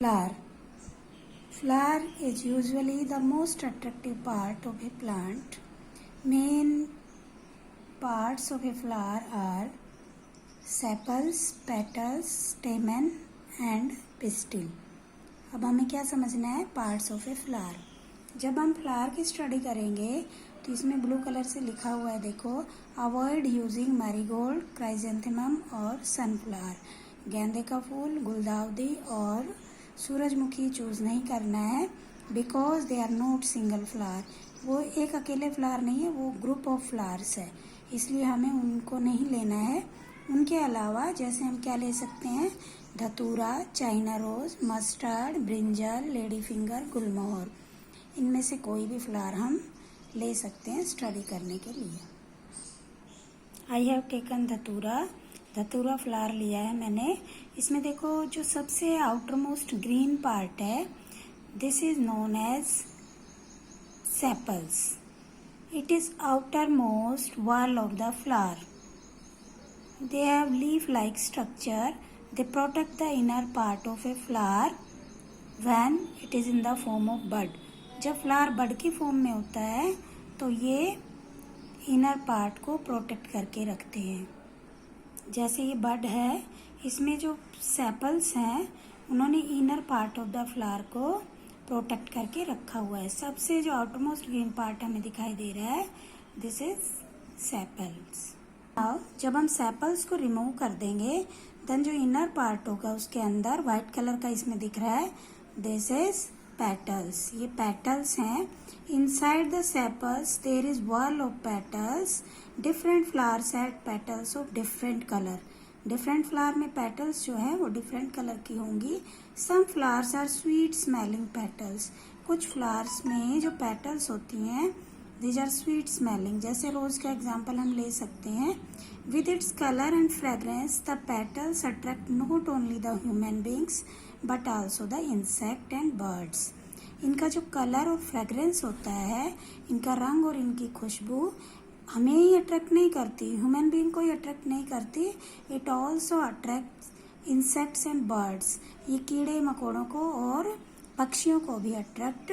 Flower. Flower is usually the most attractive part of a plant. Main parts of a flower are sepals, petals, stamen and pistil. अब हमें क्या समझना है? Parts of a flower. जब हम flower की study करेंगे तो इसमें ब्लू कलर से लिखा हुआ है, देखो, अवॉइड यूजिंग मैरीगोल्ड, क्राइजेंथेमम और सनफ्लावर. गेंदे का फूल, गुलदाउदी और सूरजमुखी चूज़ नहीं करना है, because they are not single flower. वो एक अकेले फ्लावर नहीं है, वो ग्रुप ऑफ फ्लावर्स है, इसलिए हमें उनको नहीं लेना है. उनके अलावा जैसे हम क्या ले सकते हैं? Dhatura, China rose, mustard, brinjal, lady finger, gulmohar. इनमें से कोई भी फ्लावर हम ले सकते हैं स्टडी करने के लिए. I have taken dhatura flower लिया है मैंने. इसमें देखो जो सबसे आउटर मोस्ट ग्रीन पार्ट है, this is known as sepals. It is outermost wall of the flower. They have leaf like structure. They protect the inner part of a flower when it is in the form of bud. जब flower बड की form में होता है तो ये inner part को protect करके रखते हैं. जैसे ये बड है, इसमें जो सेपल्स हैं उन्होंने inner part of the flower को प्रोटेक्ट करके रखा हुआ है. सबसे जो आउटरमोस्ट ग्रीन पार्ट हमें दिखाई दे रहा है, दिस इज सेपल्स. अब जब हम सेपल्स को रिमूव कर देंगे देन जो इनर पार्ट होगा उसके अंदर व्हाइट कलर का इसमें दिख रहा है, दिस इज पेटल्स. ये पेटल्स हैं. Inside the sepals there is whorl of petals. Different flowers have petals of different colour. Different flower में पेटल्स जो है वो डिफरेंट कलर की होंगी. Some flowers are sweet smelling petals. कुछ फ्लावर्स में जो पेटल्स होती हैं दीज आर स्वीट स्मेलिंग. जैसे रोज का एग्जाम्पल हम ले सकते हैं. With its colour and fragrance the petals attract not only the human beings but also the insect and birds. इनका जो कलर और फ्रेग्रेंस होता है, इनका रंग और इनकी खुशबू हमें ही अट्रैक्ट नहीं करती, ह्यूमन बीइंग को ही अट्रैक्ट नहीं करती. It also attract insects and birds. ये कीड़े मकोड़ों को और पक्षियों को भी अट्रैक्ट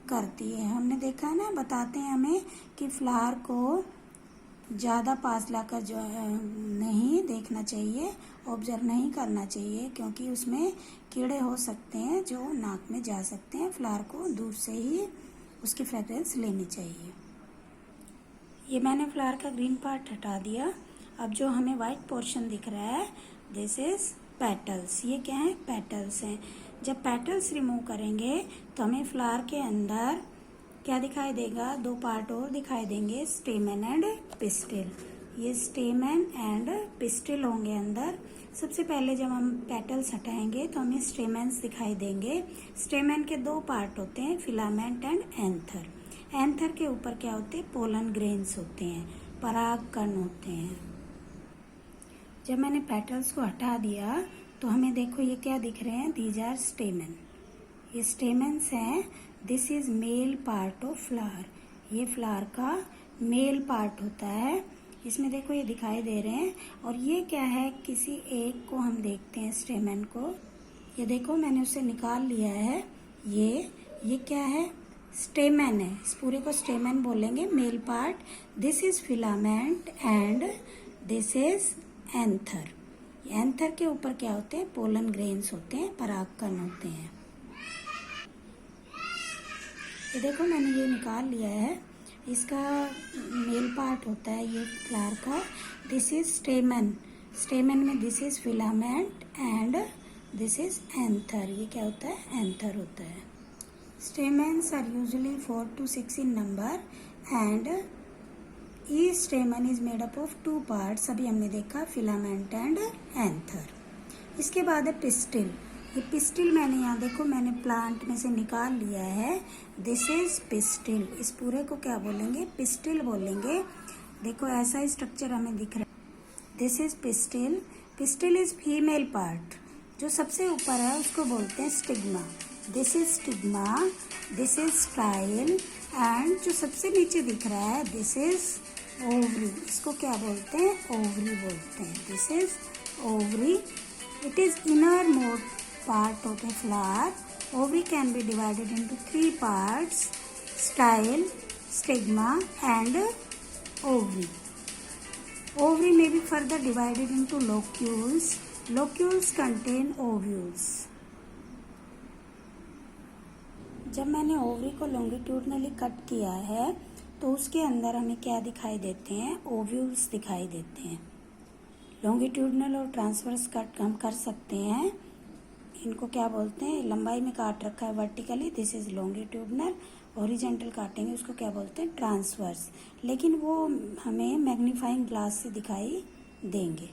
करती है. हमने देखा है ना, बताते हैं हमें कि फ्लावर को ज़्यादा पास लाकर जो नहीं देखना चाहिए, ऑब्जर्व नहीं करना चाहिए, क्योंकि उसमें कीड़े हो सकते हैं जो नाक में जा सकते हैं. फ्लावर को दूर से ही उसकी फ्रेग्रेंस लेनी चाहिए. ये मैंने फ्लावर का ग्रीन पार्ट हटा दिया. अब जो हमें वाइट पोर्शन दिख रहा है, दिस इज पेटल्स. ये क्या है? पेटल्स हैं. जब पेटल्स रिमूव करेंगे तो हमें फ्लावर के अंदर क्या दिखाई देगा? दो पार्ट और दिखाई देंगे, स्टेमन एंड पिस्टिल. ये स्टेमन एंड पिस्टिल होंगे अंदर. सबसे पहले जब हम पेटल्स हटाएंगे तो हमें स्टेमेंस दिखाई देंगे. स्टेमन के दो पार्ट होते हैं, फिलामेंट एंड एंथर. एंथर के ऊपर क्या होते हैं? पोलन ग्रेन्स होते हैं, पराग कण होते हैं. जब मैंने पेटल्स को हटा दिया तो हमें देखो ये क्या दिख रहे हैं? These are stamen. ये स्टेमेंस हैं. This is male part of flower. ये फ्लावर का मेल पार्ट होता है. इसमें देखो ये दिखाई दे रहे हैं. और ये क्या है? किसी एक को हम देखते हैं, स्टेमन को. ये देखो मैंने उसे निकाल लिया है. ये क्या है? स्टेमन है. इस पूरे को स्टेमन बोलेंगे, male part. This is filament and this is anther. Anther के ऊपर क्या होते हैं? पोलन ग्रेन्स होते हैं, परागकण होते हैं. ये देखो मैंने ये निकाल लिया है. इसका मेल पार्ट होता है ये फ्लावर का. This is स्टेमन. स्टेमन में this is filament and this is anther. ये क्या होता है? एंथर होता है. Stamens are usually 4 to 6 in number and each stamen is made up of two parts. अभी हमने देखा फिलामेंट एंड एंथर. इसके बाद है पिस्टिल. ये पिस्टिल मैंने यहाँ देखो मैंने प्लांट में से निकाल लिया है. This is pistil. इस पूरे को क्या बोलेंगे? पिस्टिल बोलेंगे. देखो ऐसा ही स्ट्रक्चर हमें दिख रहा है. This is pistil. Pistil is female part. जो सबसे ऊपर है उसको बोलते हैं stigma. This is stigma. This is style. And जो सबसे नीचे दिख रहा है, दिस इज ओवरी. इसको क्या बोलते हैं? ओवरी बोलते हैं. This is ovary. It is inner part of a flower. Ovary can be divided into three parts: style, stigma, and ovary. Ovary may be further divided into locules. Locules contain ovules. जब मैंने ovary को longitudinally cut किया है तो उसके अंदर हमें क्या दिखाई देते हैं? ओव्यूल्स दिखाई देते हैं। लॉन्गिट्यूडनल और ट्रांसवर्स कट हम कर सकते हैं। इनको क्या बोलते हैं? लंबाई में काट रखा है vertically, this is longitudinal. Horizontal काटेंगे उसको क्या बोलते हैं? ट्रांसवर्स। लेकिन वो हमें मैग्नीफाइंग ग्लास से दिखाई देंगे।